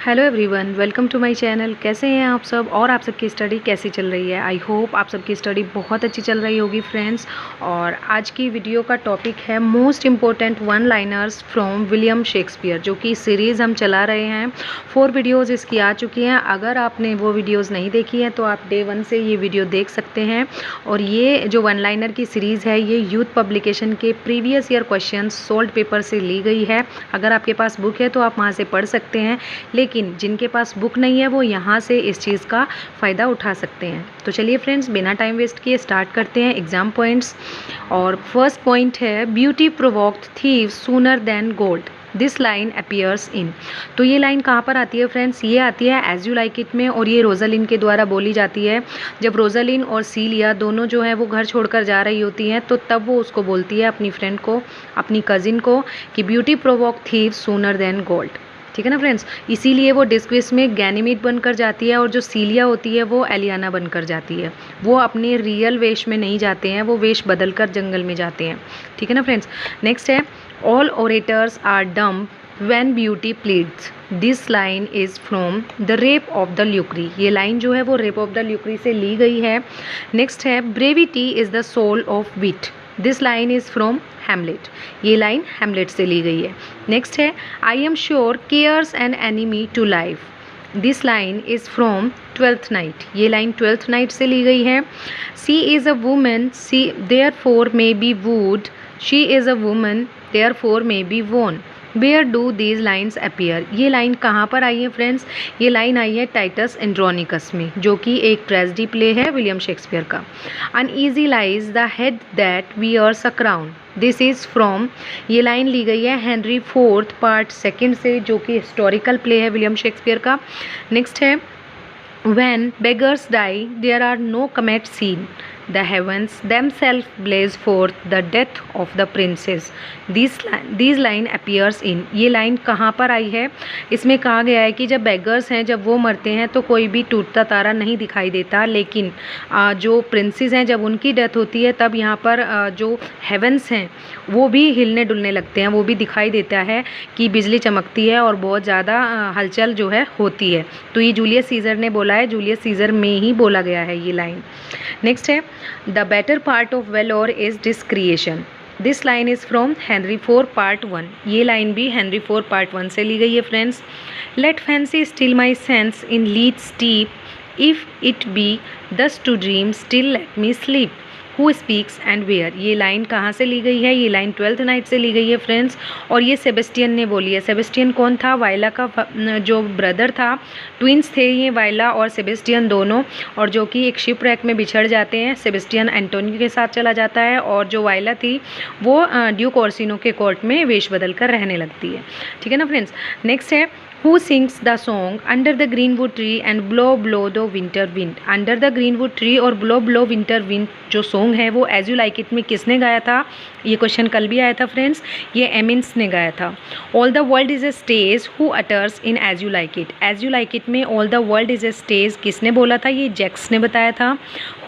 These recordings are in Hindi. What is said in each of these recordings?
Hello everyone, welcome to my channel. कैसे हैं आप सब और आप सबकी स्टडी कैसी चल रही है? आई होप आप सबकी स्टडी बहुत अच्छी चल रही होगी फ्रेंड्स। और आज की वीडियो का टॉपिक है most important one liners from William Shakespeare, जो कि सीरीज़ हम चला रहे हैं। 4 वीडियोज़ इसकी आ चुकी हैं। अगर आपने वो वीडियोज़ नहीं देखी हैं तो आप डे 1 से ये वीडियो देख सकते हैं। और ये जो वन लाइनर की सीरीज़ है ये यूथ पब्लिकेशन के previous year question solved paper से ली गई है। अगर आपके पास बुक है तो आप वहाँ से पढ़ सकते हैं, लेकिन जिनके पास बुक नहीं है वो यहाँ से इस चीज़ का फ़ायदा उठा सकते हैं। तो चलिए फ्रेंड्स, बिना टाइम वेस्ट किए स्टार्ट करते हैं एग्ज़ाम पॉइंट्स। और फर्स्ट पॉइंट है beauty provoked thieves sooner than gold, this line appears इन। तो ये लाइन कहाँ पर आती है फ्रेंड्स? ये आती है एज यू लाइक इट में, और ये रोजालिन के द्वारा बोली जाती है। जब रोजालिन और सीलिया दोनों जो है वो घर छोड़कर जा रही होती हैं तो तब वो उसको बोलती है, अपनी फ्रेंड को, अपनी कज़िन को, कि beauty provoke thieves sooner than gold. ठीक है ना फ्रेंड्स? इसीलिए वो डिस्क्विस में गैनीमीड बनकर जाती है और जो सीलिया होती है वो एलियाना बनकर जाती है। वो अपने रियल वेश में नहीं जाते हैं, वो वेश बदलकर जंगल में जाते हैं। ठीक है ना फ्रेंड्स? नेक्स्ट है all orators are dumb when beauty pleads, this line is from the Rape of the Lucrece. ये लाइन जो है वो रेप ऑफ द ल्यूक्री से ली गई है। नेक्स्ट है brevity is the soul of wit, this line is from Hamlet. ये लाइन हैमलेट से ली गई है। नेक्स्ट है I am sure care's an enemy to life, this line is from Twelfth Night. ये लाइन ट्वेल्थ नाइट से ली गई है। She is a woman, she therefore may be wooed, she is a woman therefore may be won, where do these lines appear. ये लाइन कहाँ पर आई है फ्रेंड्स? ये लाइन आई है टाइटस एंड्रोनिकस में, जो कि एक ट्रेजेडी प्ले है विलियम शेक्सपियर का। Uneasy lies the head that wears a crown, this is from. ये लाइन ली गई है हेनरी फोर्थ पार्ट सेकेंड से, जो कि हिस्टोरिकल प्ले है विलियम शेक्सपियर का। नेक्स्ट है When beggars die, there are no comets seen. The heavens themselves blaze forth the death of the princes. These line appears in. ये लाइन कहाँ पर आई है? इसमें कहा गया है कि जब बेगर्स हैं, जब वो मरते हैं तो कोई भी टूटता तारा नहीं दिखाई देता, लेकिन जो प्रिंसेस हैं जब उनकी डेथ होती है तब यहाँ पर जो हेवंस हैं वो भी हिलने डुलने लगते हैं। वो भी दिखाई देता है कि बिजली चमकती है और बहुत ज़्यादा हलचल जो है होती है। तो ये जूलियस सीजर ने बोला है, जूलियस सीजर में ही बोला गया है ये लाइन। नेक्स्ट है the better part of valour is discretion, this line is from Henry 4 part 1। ये लाइन भी हेनरी 4 पार्ट 1 से ली गई है friends. Let fancy still my sense in Lethe steep, if it be thus to dream still let me sleep, who speaks and where. ये लाइन कहाँ से ली गई है? ये लाइन ट्वेल्थ नाइट से ली गई है फ्रेंड्स। और ये सेबेस्टियन ने बोली है। सेबेस्टियन कौन था? वाइला का जो ब्रदर था। ट्विंस थे ये, वाइला और सेबेस्टियन दोनों, और जो कि एक शिप रैक में बिछड़ जाते हैं। सेबेस्टियन एंटोनियो के साथ चला जाता है और जो वाइला थी वो ड्यूक ओर्सिनो के कोर्ट में वेश बदल कर रहने लगती है। ठीक है ना फ्रेंड्स? नेक्स्ट है Who sings the song under the greenwood tree and blow blow the winter wind? Under the greenwood tree और blow blow winter wind जो सॉन्ग है वो एज यू लाइक इट में किसने गाया था? ये क्वेश्चन कल भी आया था फ्रेंड्स, ये एमिन्स ने गाया था। All the world is a stage, who utters in As You Like It. As You Like It में all the world is a stage किसने बोला था? ये जैक्स ने बताया था।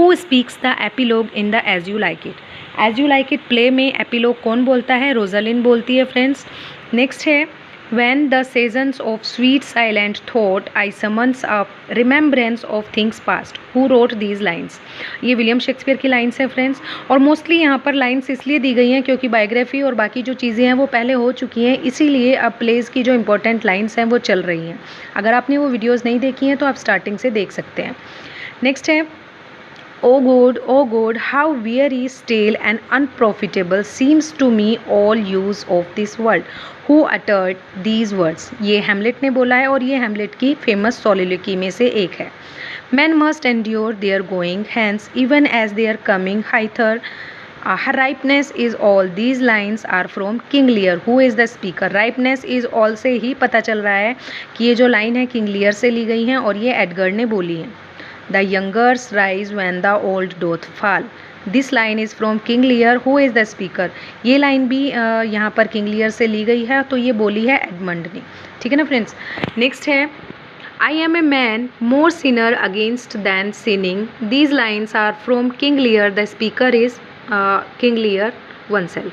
Who speaks the epilogue in the As You Like It. As You Like It play में एपिलॉग कौन बोलता है? रोजालिन बोलती है फ्रेंड्स। नेक्स्ट है When the seasons of sweet silent thought I summons up remembrance of things past, who wrote these lines? ये विलियम शेक्सपियर की लाइन्स हैं फ्रेंड्स। और मोस्टली यहाँ पर लाइन्स इसलिए दी गई हैं क्योंकि बायोग्राफी और बाकी जो चीज़ें हैं वो पहले हो चुकी हैं, इसीलिए अब प्लेस की जो इंपॉर्टेंट लाइन्स हैं वो चल रही हैं। अगर आपने वो वीडियोज़ नहीं देखी हैं तो आप स्टार्टिंग से देख सकते हैं। नेक्स्ट है O God, how weary, stale and unprofitable seems to me all use of this world. Who uttered these words? ये हैमलेट ने बोला है और ये हैमलेट की फेमस सोलिलोक्वी में से एक है। Men must endure their going hence even as they are coming hither. Her ripeness is all. These lines are from King Lear. Who is the speaker? Ripeness is all से ही पता चल रहा है कि ये जो लाइन है किंग लियर से ली गई हैं और ये एडगर ने बोली है। The youngers rise when the old doth fall. This line is from King Lear. Who is the speaker? ये लाइन भी यहाँ पर किंग लियर से ली गई है, तो ये बोली है एडमंड ने। ठीक है ना फ्रेंड्स? नेक्स्ट है I am a man more sinner against than sinning. These lines are from King Lear. The speaker is King Lear. Oneself.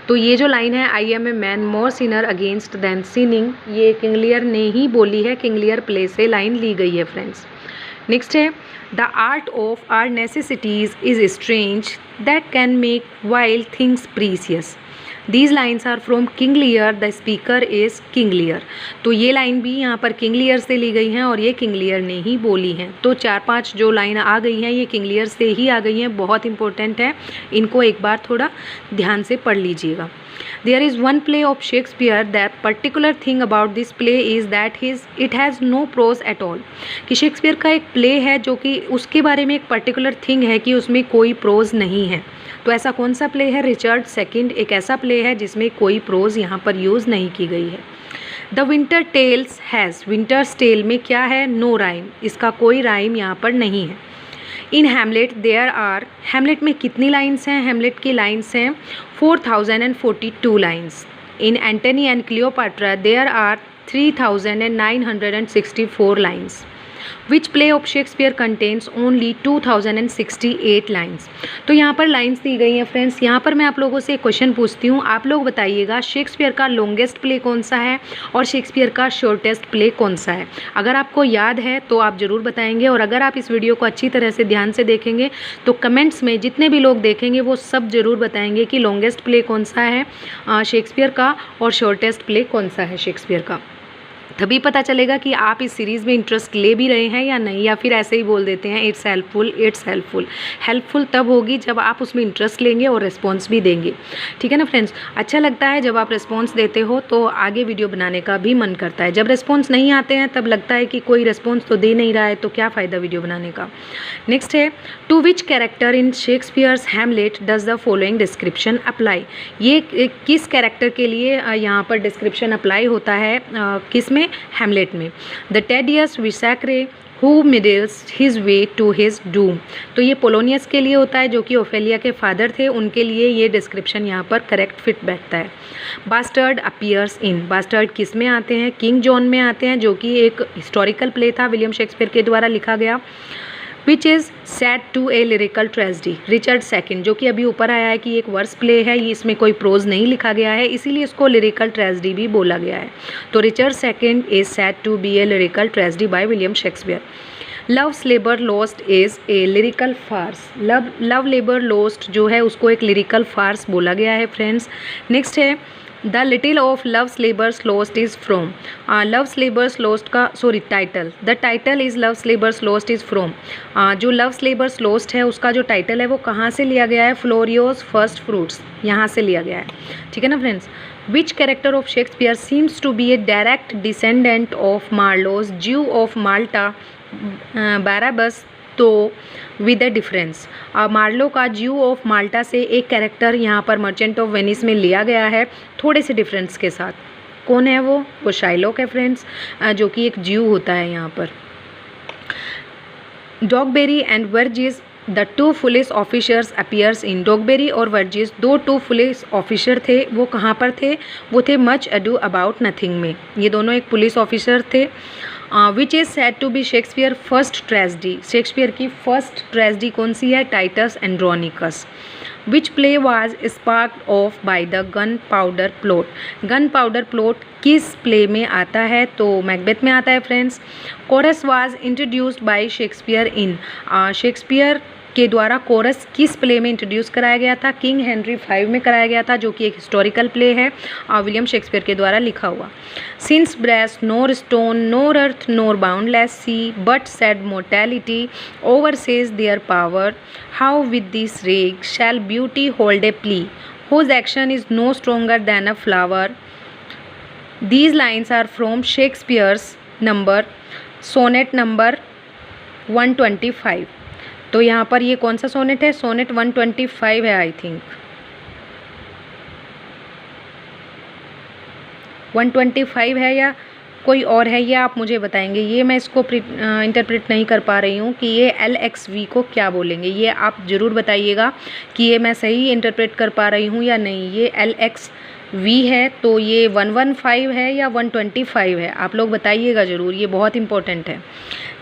तो ये जो लाइन है I am a man more sinner against than sinning, ये किंग लियर ने ही बोली है, किंग लियर प्ले से लाइन ली गई है फ्रेंड्स। नेक्स्ट है the art of our necessities is strange that can make wild things precious. These lines are from King Lear, the speaker is King Lear. तो ये लाइन भी यहाँ पर किंग लियर से ली गई हैं और ये किंग लियर ने ही बोली हैं। तो 4-5 जो लाइन आ गई हैं ये किंग लियर से ही आ गई हैं, बहुत इंपॉर्टेंट है, इनको एक बार थोड़ा ध्यान से पढ़ लीजिएगा। There is one play of Shakespeare. That particular thing about this play is that it has no prose at all. कि शेक्सपियर का एक प्ले है जो कि उसके बारे में एक पर्टिकुलर थिंग है कि उसमें कोई प्रोज नहीं है। तो ऐसा कौन सा प्ले है? रिचर्ड सेकंड एक ऐसा प्ले है जिसमें कोई प्रोज यहाँ पर यूज़ नहीं की गई है। The winter tales has, winter's tale में क्या है? नो राइम, इसका कोई राइम यहाँ पर नहीं है। In Hamlet there are, Hamlet में कितनी लाइन्स हैं? हैमलेट की लाइन्स हैं 4042 lines. In Antony and Cleopatra there are 3964 lines. Which play of Shakespeare contains only 2068 lines. तो यहाँ पर लाइन्स दी गई हैं फ्रेंड्स। यहाँ पर मैं आप लोगों से एक क्वेश्चन पूछती हूँ, आप लोग बताइएगा शेक्सपियर का लॉन्गेस्ट प्ले कौन सा है और शेक्सपियर का शॉर्टेस्ट प्ले कौन सा है। अगर आपको याद है तो आप ज़रूर बताएंगे, और अगर आप इस वीडियो को अच्छी तरह से ध्यान से देखेंगे तो कमेंट्स में जितने भी लोग देखेंगे वो सब ज़रूर बताएंगे कि लॉन्गेस्ट प्ले कौन सा है शेक्सपियर का और शॉर्टेस्ट प्ले कौन सा है शेक्सपियर का। तभी पता चलेगा कि आप इस सीरीज़ में इंटरेस्ट ले भी रहे हैं या नहीं, या फिर ऐसे ही बोल देते हैं it's helpful it's helpful. Helpful तब होगी जब आप उसमें इंटरेस्ट लेंगे और रिस्पॉन्स भी देंगे, ठीक है ना फ्रेंड्स। अच्छा लगता है जब आप रिस्पॉन्स देते हो तो आगे वीडियो बनाने का भी मन करता है। जब रिस्पॉन्स नहीं आते हैं तब लगता है कि कोई रिस्पॉन्स तो दे नहीं रहा है तो क्या फ़ायदा वीडियो बनाने का। नेक्स्ट है to which character in Shakespeare's Hamlet does the following description apply. ये किस कैरेक्टर के लिए यहाँ पर डिस्क्रिप्शन अप्लाई होता है, किस में? हैमलेट में। The tedious wiseacre who meddles his way to his doom. तो ये पोलोनियस के लिए होता है जो कि ओफेलिया के फादर थे, उनके लिए ये डिस्क्रिप्शन यहाँ पर करेक्ट फिट बैठता है। बास्टर्ड अपीयर्स इन, बास्टर्ड किस में आते हैं? किंग जॉन में आते हैं, जो कि एक हिस्टोरिकल प्ले था विलियम शेक्सपियर के द्वारा लिखा गया। Which is set to a lyrical tragedy, Richard second, जो कि अभी ऊपर आया है कि एक वर्स प्ले है, ये इसमें कोई प्रोज नहीं लिखा गया है, इसीलिए इसको लिरिकल ट्रेजेडी भी बोला गया है। तो Richard second is set to be a lyrical tragedy by William Shakespeare. Love's Labour Lost is a lyrical farce, Love Labour Lost जो है उसको एक लिरिकल फार्स बोला गया है फ्रेंड्स। नेक्स्ट है the little of Love's Labours Lost is from, Love's Labours Lost का title, the title is Love's Labours Lost is from. जो लव्स लेबर्स लॉस्ट है उसका जो टाइटल है वो कहाँ से लिया गया है? फ्लोरियोस फर्स्ट फ्रूट्स, यहाँ से लिया गया है, ठीक है ना friends. Which character of Shakespeare seems to be a direct descendant of Marlowe's Jew of Malta Barabas, तो विद अ डिफरेंस। मार्लो का ज्यू ऑफ माल्टा से एक कैरेक्टर यहाँ पर मर्चेंट ऑफ वेनिस में लिया गया है थोड़े से डिफरेंस के साथ। कौन है वो? शाइलॉक है फ्रेंड्स, जो कि एक ज्यू होता है यहाँ पर। Dogberry and Verges the two police officers appears in, Dogberry और वर्जिस टू पुलिस ऑफिसर थे, वो कहाँ पर थे? वो थे मच अडू अबाउट नथिंग में, ये दोनों एक पुलिस ऑफिसर थे। Which is said to be Shakespeare first tragedy, Shakespeare की फर्स्ट ट्रेजेडी कौन सी है? Titus Andronicus. Which play was sparked off by the gunpowder plot, gunpowder plot किस प्ले में आता है? तो मैकबेथ में आता है friends. Chorus was introduced by Shakespeare in, Shakespeare के द्वारा कोरस किस प्ले में इंट्रोड्यूस कराया गया था? किंग हेनरी 5 में कराया गया था, जो कि एक हिस्टोरिकल प्ले है विलियम शेक्सपियर के द्वारा लिखा हुआ। Since brass nor stone nor earth nor boundless sea but sad mortality oversways their power, how with this rage shall beauty hold a plea whose action is no stronger than a flower. These lines are from Shakespeare's number sonnet number 125। तो यहाँ पर ये कौन सा सोनेट है? सोनेट 125 है, आई थिंक 125 है या कोई और है, ये आप मुझे बताएंगे। ये मैं इसको इंटरप्रेट नहीं कर पा रही हूँ कि ये LXV को क्या बोलेंगे, ये आप ज़रूर बताइएगा कि ये मैं सही इंटरप्रेट कर पा रही हूँ या नहीं। ये LXV है तो ये 115 है या 125 है, आप लोग बताइएगा ज़रूर, ये बहुत इंपॉर्टेंट है।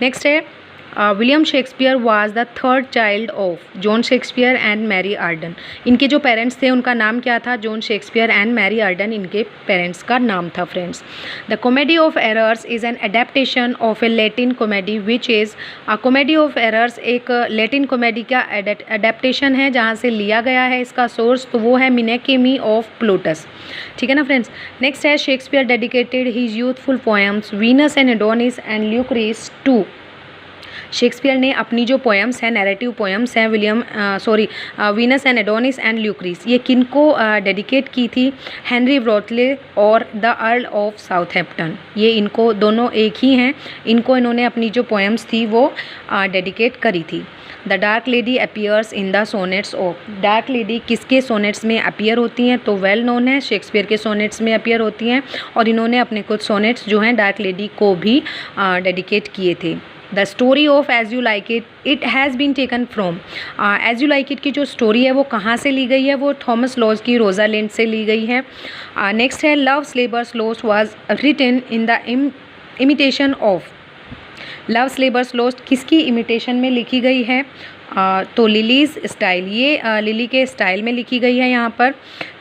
नेक्स्ट है William Shakespeare was the third child of John Shakespeare and Mary Arden. इनके जो पेरेंट्स थे उनका नाम क्या था? John Shakespeare and Mary Arden इनके पेरेंट्स का नाम था friends. The Comedy of Errors is an adaptation of a Latin comedy which is Comedy of Errors एक लैटिन कॉमेडी का एडेप्टेशन है जहाँ से लिया गया है इसका सोर्स, तो वो है मिनेकेमी ऑफ प्लूटस। ठीक है ना फ्रेंड्स। नेक्स्ट है Shakespeare dedicated his youthful poems Venus and Adonis and Lucrece to. शेक्सपियर ने अपनी जो पोएम्स हैं, नैरेटिव पोएम्स हैं Venus and Adonis and Lucrece, ये किनको डेडिकेट की थी? हेनरी व्रॉथले और द अर्ल ऑफ साउथहैम्पटन। ये इनको दोनों एक ही हैं, इनको इन्होंने अपनी जो पोएम्स थी वो डेडिकेट करी थी। The dark lady appears in the sonnets of. Dark lady किसके सोनेट्स में अपीयर होती हैं? तो वेल नोन है, शेक्सपियर के सोनेट्स में अपीयर होती हैं और इन्होंने अपने कुछ सोनेट्स जो हैं डार्क लेडी को भी डेडिकेट किए थे। The story of As You Like It has been taken from. As You Like It की जो स्टोरी है वो कहाँ से ली गई है? वो थॉमस लॉज की रोजालिंड से ली गई है। नेक्स्ट है love labour's lost was written in the imitation of. Love labour's lost किसकी इमिटेशन में लिखी गई है? तो लिलीज स्टाइल, ये लिली के स्टाइल में लिखी गई है यहाँ पर।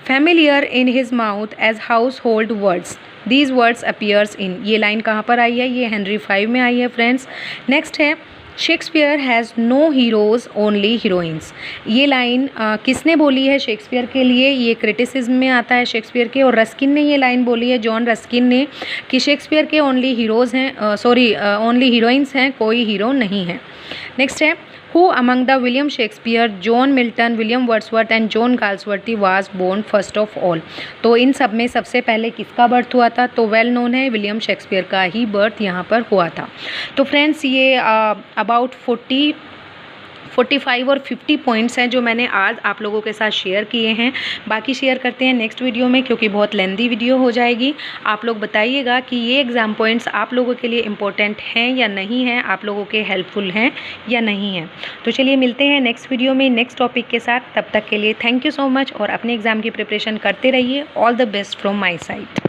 Familiar in his mouth as household words these words appears in. ये लाइन कहाँ पर आई है? ये हेनरी 5 में आई है फ्रेंड्स। नेक्स्ट है Shakespeare has no heroes only heroines. ये लाइन किसने बोली है शेक्सपियर के लिए? ये क्रिटिसिज्म में आता है शेक्सपियर के, और रस्किन ने ये लाइन बोली है, जॉन रस्किन ने, कि शेक्सपियर के ओनली हीरोज़ हैं, ओनली हीरोइंस हैं, कोई हीरो नहीं है। नेक्स्ट है who among the William Shakespeare, John Milton, William Wordsworth and John Galsworthy was born first of all. तो इन सब में सबसे पहले किसका बर्थ हुआ था? तो वेल नोन है विलियम शेक्सपियर का ही बर्थ यहाँ पर हुआ था। तो फ्रेंड्स ये अबाउट 45 और 50 पॉइंट्स हैं जो मैंने आज आप लोगों के साथ शेयर किए हैं। बाकी शेयर करते हैं नेक्स्ट वीडियो में, क्योंकि बहुत लेंदी वीडियो हो जाएगी। आप लोग बताइएगा कि ये एग्ज़ाम पॉइंट्स आप लोगों के लिए इम्पोर्टेंट हैं या नहीं हैं, आप लोगों के हेल्पफुल हैं या नहीं हैं। तो चलिए मिलते हैं नेक्स्ट वीडियो में नेक्स्ट टॉपिक के साथ। तब तक के लिए थैंक यू सो मच और अपने एग्ज़ाम की प्रिपरेशन करते रहिए। All the best from my side.